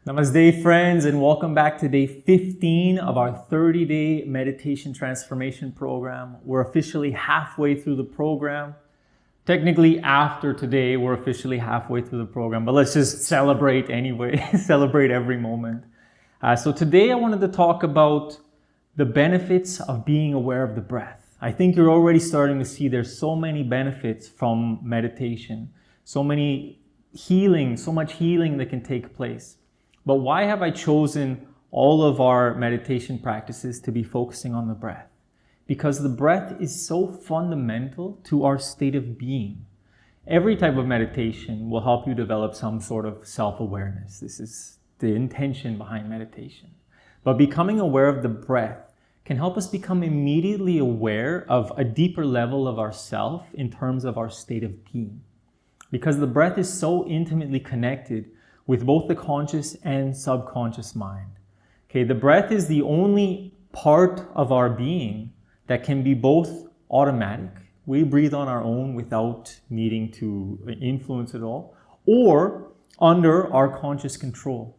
Namaste friends, and welcome back to day 15 of our 30-day meditation transformation program. We're officially halfway through the program. Technically after today, we're officially halfway through the program, but let's just celebrate anyway, celebrate every moment. So today I wanted to talk about the benefits of being aware of the breath. I think you're already starting to see there's so many benefits from meditation, so much healing that can take place. But why have I chosen all of our meditation practices to be focusing on the breath? Because the breath is so fundamental to our state of being. Every type of meditation will help you develop some sort of self-awareness. This is the intention behind meditation. But becoming aware of the breath can help us become immediately aware of a deeper level of ourself in terms of our state of being. Because the breath is so intimately connected with both the conscious and subconscious mind. Okay, the breath is the only part of our being that can be both automatic. We breathe on our own without needing to influence it all, or under our conscious control.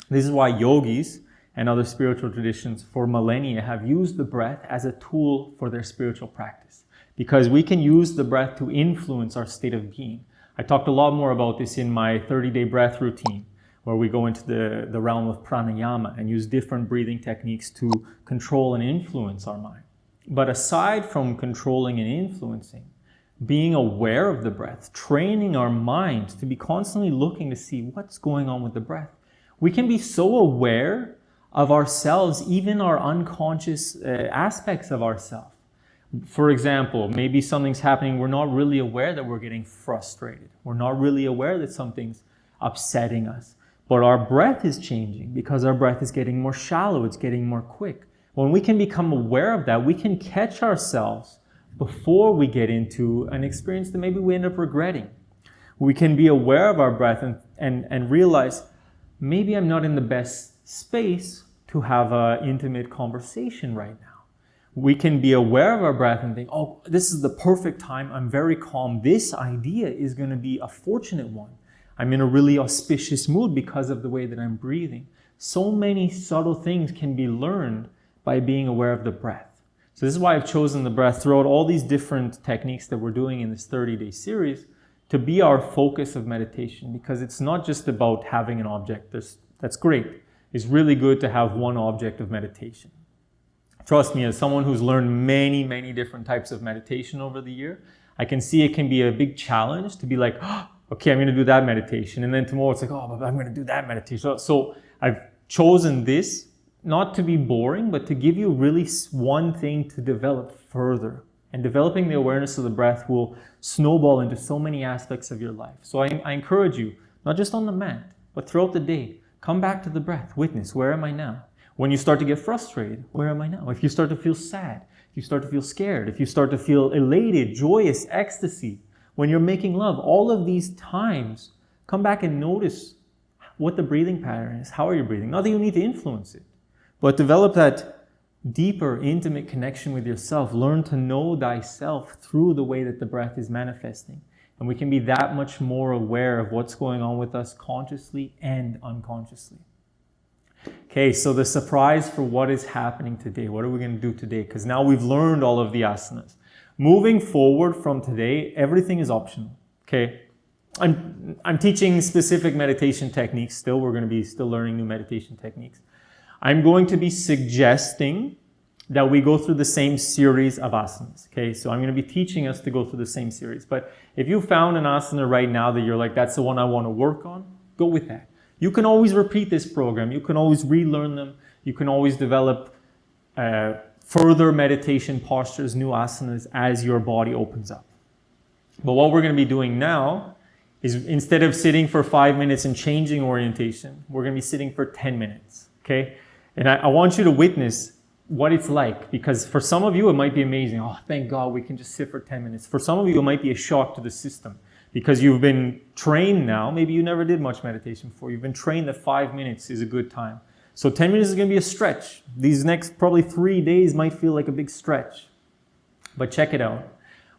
This is why yogis and other spiritual traditions for millennia have used the breath as a tool for their spiritual practice, because we can use the breath to influence our state of being. I talked a lot more about this in my 30-day breath routine, where we go into the realm of pranayama and use different breathing techniques to control and influence our mind. But aside from controlling and influencing, being aware of the breath, training our mind to be constantly looking to see what's going on with the breath, we can be so aware of ourselves, even our unconscious aspects of ourselves. For example, maybe something's happening, we're not really aware that we're getting frustrated. We're not really aware that something's upsetting us. But our breath is changing because our breath is getting more shallow, it's getting more quick. When we can become aware of that, we can catch ourselves before we get into an experience that maybe we end up regretting. We can be aware of our breath and realize, maybe I'm not in the best space to have an intimate conversation right now. We can be aware of our breath and think, oh, this is the perfect time. I'm very calm. This idea is going to be a fortunate one. I'm in a really auspicious mood because of the way that I'm breathing. So many subtle things can be learned by being aware of the breath. So this is why I've chosen the breath throughout all these different techniques that we're doing in this 30-day series to be our focus of meditation, because it's not just about having an object. That's great. It's really good to have one object of meditation. Trust me, as someone who's learned many different types of meditation over the year, I can see it can be a big challenge to be like, oh, okay, I'm going to do that meditation. And then tomorrow it's like, oh, but I'm going to do that meditation. So I've chosen this not to be boring, but to give you really one thing to develop further. And developing the awareness of the breath will snowball into so many aspects of your life. So I encourage you, not just on the mat, but throughout the day, come back to the breath. Witness, where am I now? When you start to get frustrated, where am I now? If you start to feel sad, if you start to feel scared, if you start to feel elated, joyous, ecstasy, when you're making love, all of these times, come back and notice what the breathing pattern is. How are you breathing? Not that you need to influence it, but develop that deeper, intimate connection with yourself. Learn to know thyself through the way that the breath is manifesting. And we can be that much more aware of what's going on with us consciously and unconsciously. Okay, so the surprise for what is happening today. What are we going to do today? Because now we've learned all of the asanas. Moving forward from today, everything is optional. Okay, I'm teaching specific meditation techniques still. We're going to be still learning new meditation techniques. I'm going to be suggesting that we go through the same series of asanas. Okay, so I'm going to be teaching us to go through the same series. But if you found an asana right now that you're like, that's the one I want to work on, go with that. You can always repeat this program. You can always relearn them. You can always develop further meditation postures, new asanas, as your body opens up. But what we're going to be doing now is, instead of sitting for 5 minutes and changing orientation, we're going to be sitting for 10 minutes. Okay? And I want you to witness what it's like, because for some of you it might be amazing. Oh, thank God we can just sit for 10 minutes. For some of you it might be a shock to the system, because you've been trained now. Maybe you never did much meditation before. You've been trained that 5 minutes is a good time. So 10 minutes is going to be a stretch. These next probably 3 days might feel like a big stretch. But check it out.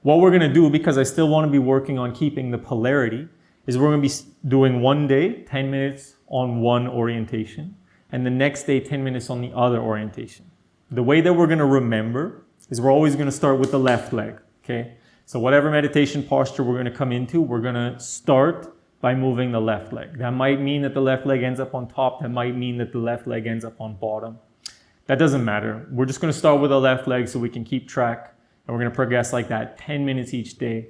What we're going to do, because I still want to be working on keeping the polarity, is we're going to be doing one day, 10 minutes on one orientation, and the next day, 10 minutes on the other orientation. The way that we're going to remember is we're always going to start with the left leg, okay? So whatever meditation posture we're going to come into, we're going to start by moving the left leg. That might mean that the left leg ends up on top. That might mean that the left leg ends up on bottom. That doesn't matter. We're just going to start with the left leg so we can keep track, and we're going to progress like that, 10 minutes each day.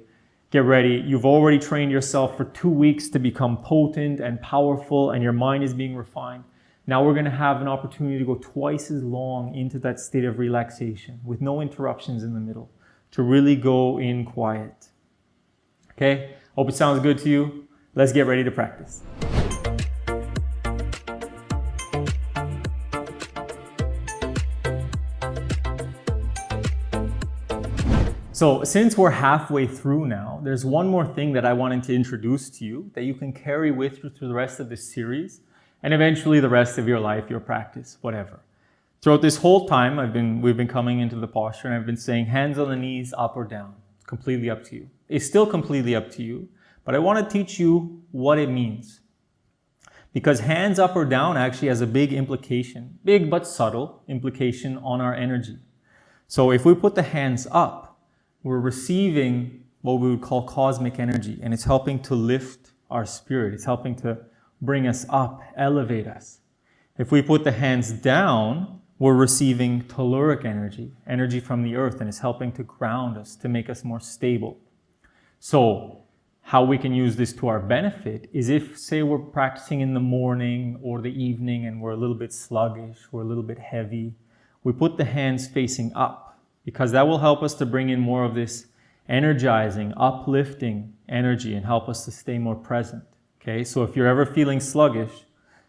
Get ready. You've already trained yourself for 2 weeks to become potent and powerful, and your mind is being refined. Now we're going to have an opportunity to go twice as long into that state of relaxation with no interruptions in the middle, to really go in quiet. Okay? Hope it sounds good to you. Let's get ready to practice. So since we're halfway through now, there's one more thing that I wanted to introduce to you that you can carry with you through the rest of this series and eventually the rest of your life, your practice, whatever. Throughout this whole time, we've been coming into the posture and I've been saying hands on the knees, up or down. It's completely up to you. It's still completely up to you, but I want to teach you what it means. Because hands up or down actually has a big implication, big but subtle implication on our energy. So if we put the hands up, we're receiving what we would call cosmic energy, and it's helping to lift our spirit. It's helping to bring us up, elevate us. If we put the hands down, we're receiving telluric energy, energy from the earth, and it's helping to ground us, to make us more stable. So how we can use this to our benefit is if, say, we're practicing in the morning or the evening and we're a little bit sluggish, we're a little bit heavy, we put the hands facing up, because that will help us to bring in more of this energizing, uplifting energy and help us to stay more present. Okay, so if you're ever feeling sluggish,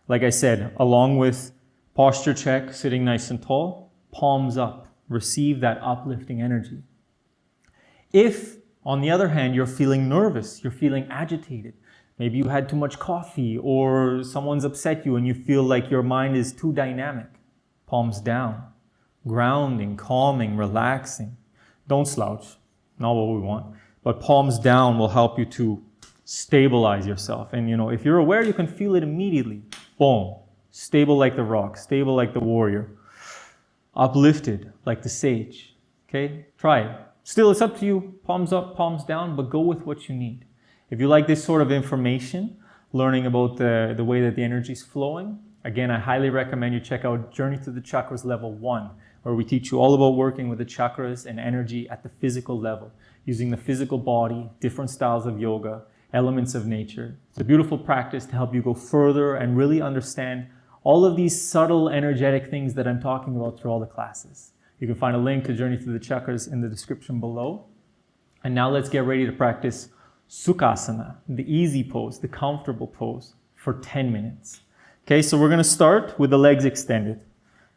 like I said, along with posture check, sitting nice and tall, palms up, receive that uplifting energy. If, on the other hand, you're feeling nervous, you're feeling agitated, maybe you had too much coffee or someone's upset you and you feel like your mind is too dynamic, palms down, grounding, calming, relaxing. Don't slouch, not what we want, but palms down will help you to stabilize yourself. And if you're aware, you can feel it immediately. Boom. Stable like the rock, stable like the warrior, uplifted like the sage. Okay, try it. Still, it's up to you, palms up, palms down, but go with what you need. If you like this sort of information, learning about the way that the energy is flowing, again, I highly recommend you check out Journey to the Chakras Level 1, where we teach you all about working with the chakras and energy at the physical level, using the physical body, different styles of yoga, elements of nature. It's a beautiful practice to help you go further and really understand all of these subtle energetic things that I'm talking about through all the classes. You can find a link to Journey Through the Chakras in the description below. And now let's get ready to practice Sukhasana, the easy pose, the comfortable pose, for 10 minutes. Okay, so we're going to start with the legs extended.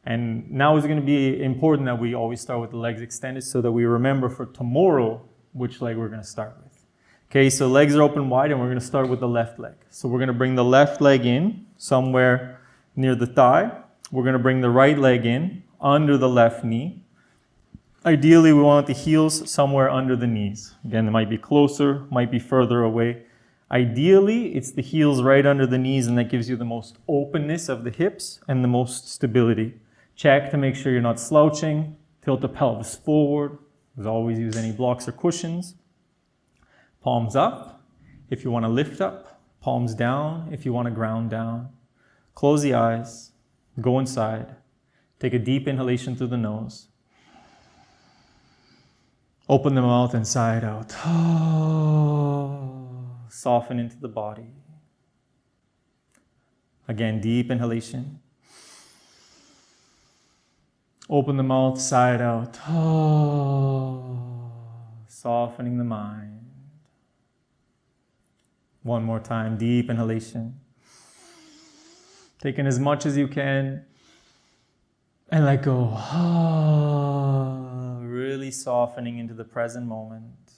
And now it's going to be important that we always start with the legs extended so that we remember for tomorrow which leg we're going to start with. Okay, so legs are open wide and we're going to start with the left leg. So we're going to bring the left leg in somewhere near the thigh. We're going to bring the right leg in under the left knee. Ideally, we want the heels somewhere under the knees. Again, it might be closer, might be further away. Ideally, it's the heels right under the knees, and that gives you the most openness of the hips and the most stability. Check to make sure you're not slouching. Tilt the pelvis forward. As always, use any blocks or cushions. Palms up if you want to lift up. Palms down if you want to ground down. Close the eyes. Go inside. Take a deep inhalation through the nose. Open the mouth and sigh it out. Soften into the body. Again, deep inhalation. Open the mouth, sigh it out. Softening the mind. One more time, deep inhalation. Take in as much as you can. And let go. Really softening into the present moment.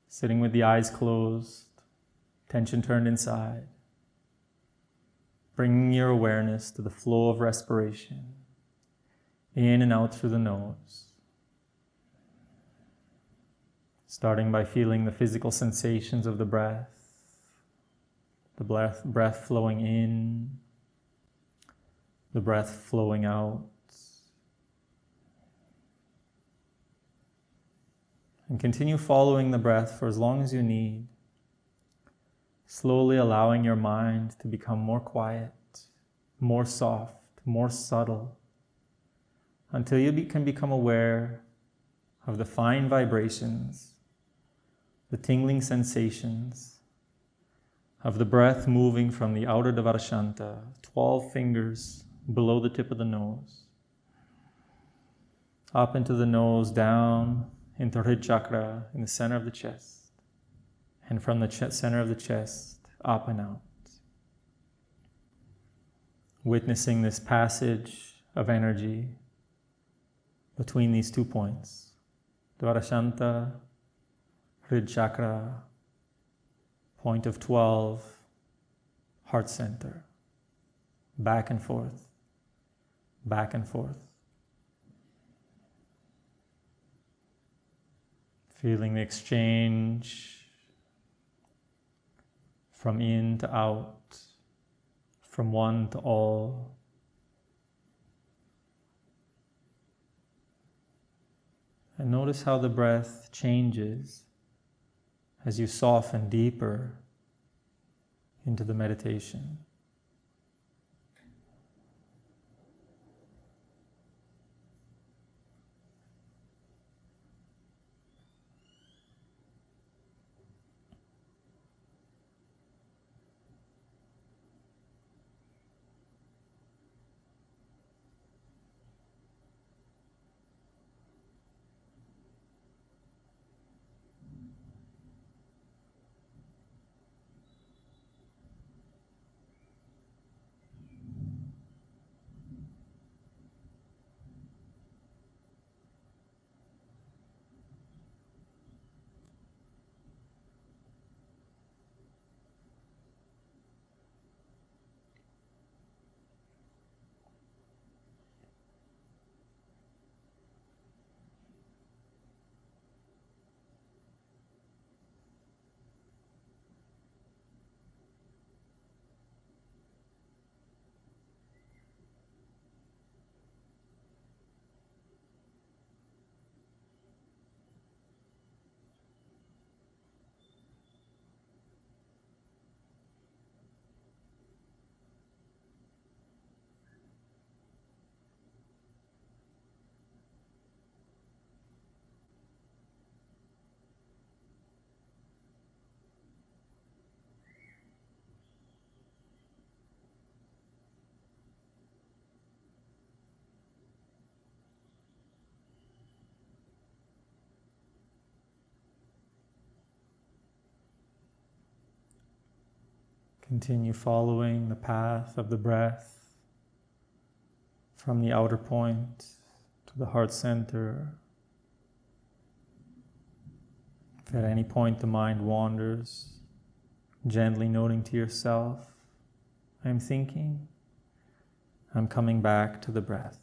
Sitting with the eyes closed. Tension turned inside. Bringing your awareness to the flow of respiration. In and out through the nose. Starting by feeling the physical sensations of the breath flowing in, the breath flowing out. And continue following the breath for as long as you need, slowly allowing your mind to become more quiet, more soft, more subtle, until you can become aware of the fine vibrations, the tingling sensations of the breath moving from the outer Dvadashanta, 12 fingers below the tip of the nose, up into the nose, down into Hrid Chakra in the center of the chest, and from the center of the chest, up and out. Witnessing this passage of energy between these 2 points, Dvadashanta, Hrid Chakra, point of 12, heart center, back and forth, back and forth. Feeling the exchange from in to out, from one to all. And notice how the breath changes as you soften deeper into the meditation. Continue following the path of the breath from the outer point to the heart center. If at any point the mind wanders, gently noting to yourself, I'm thinking, I'm coming back to the breath.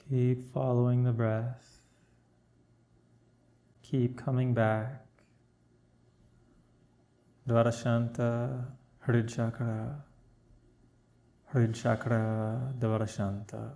Keep following the breath. Keep coming back. Dvadashanta, Hrid Chakra, Dvadashanta.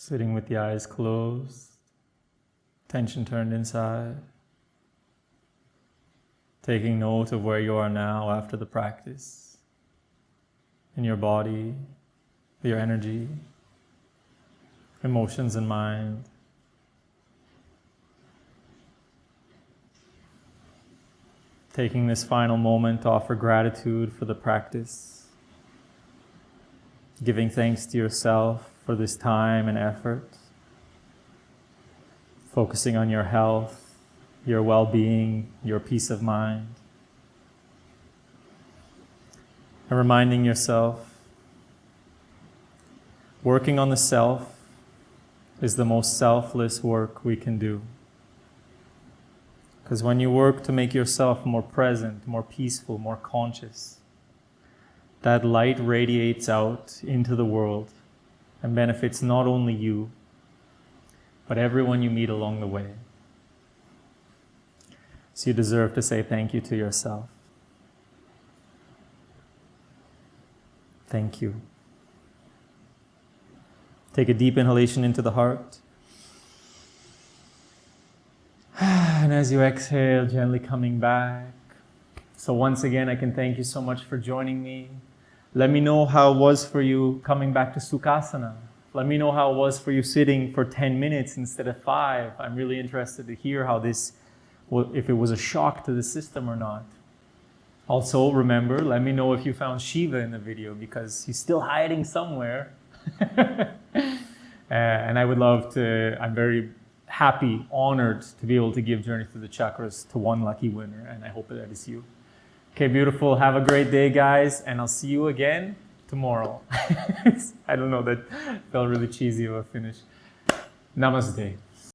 Sitting with the eyes closed, attention turned inside, taking note of where you are now after the practice, in your body, your energy, emotions and mind. Taking this final moment to offer gratitude for the practice, giving thanks to yourself for this time and effort, focusing on your health, your well-being, your peace of mind, and reminding yourself, working on the self is the most selfless work we can do. Because when you work to make yourself more present, more peaceful, more conscious, that light radiates out into the world and benefits not only you, but everyone you meet along the way. So you deserve to say thank you to yourself. Thank you. Take a deep inhalation into the heart. as you exhale, gently coming back. So once again, I can thank you so much for joining me. Let me know how it was for you coming back to Sukhasana. Let me know how it was for you sitting for 10 minutes instead of 5. I'm really interested to hear how this, if it was a shock to the system or not. Also, remember, let me know if you found Shiva in the video, because he's still hiding somewhere. And I would love to, I'm very happy, honored to be able to give Journey Through the Chakras to one lucky winner, and I hope that is you. Okay, beautiful. Have a great day, guys, and I'll see you again tomorrow. I don't know, that felt really cheesy of a finish. Namaste.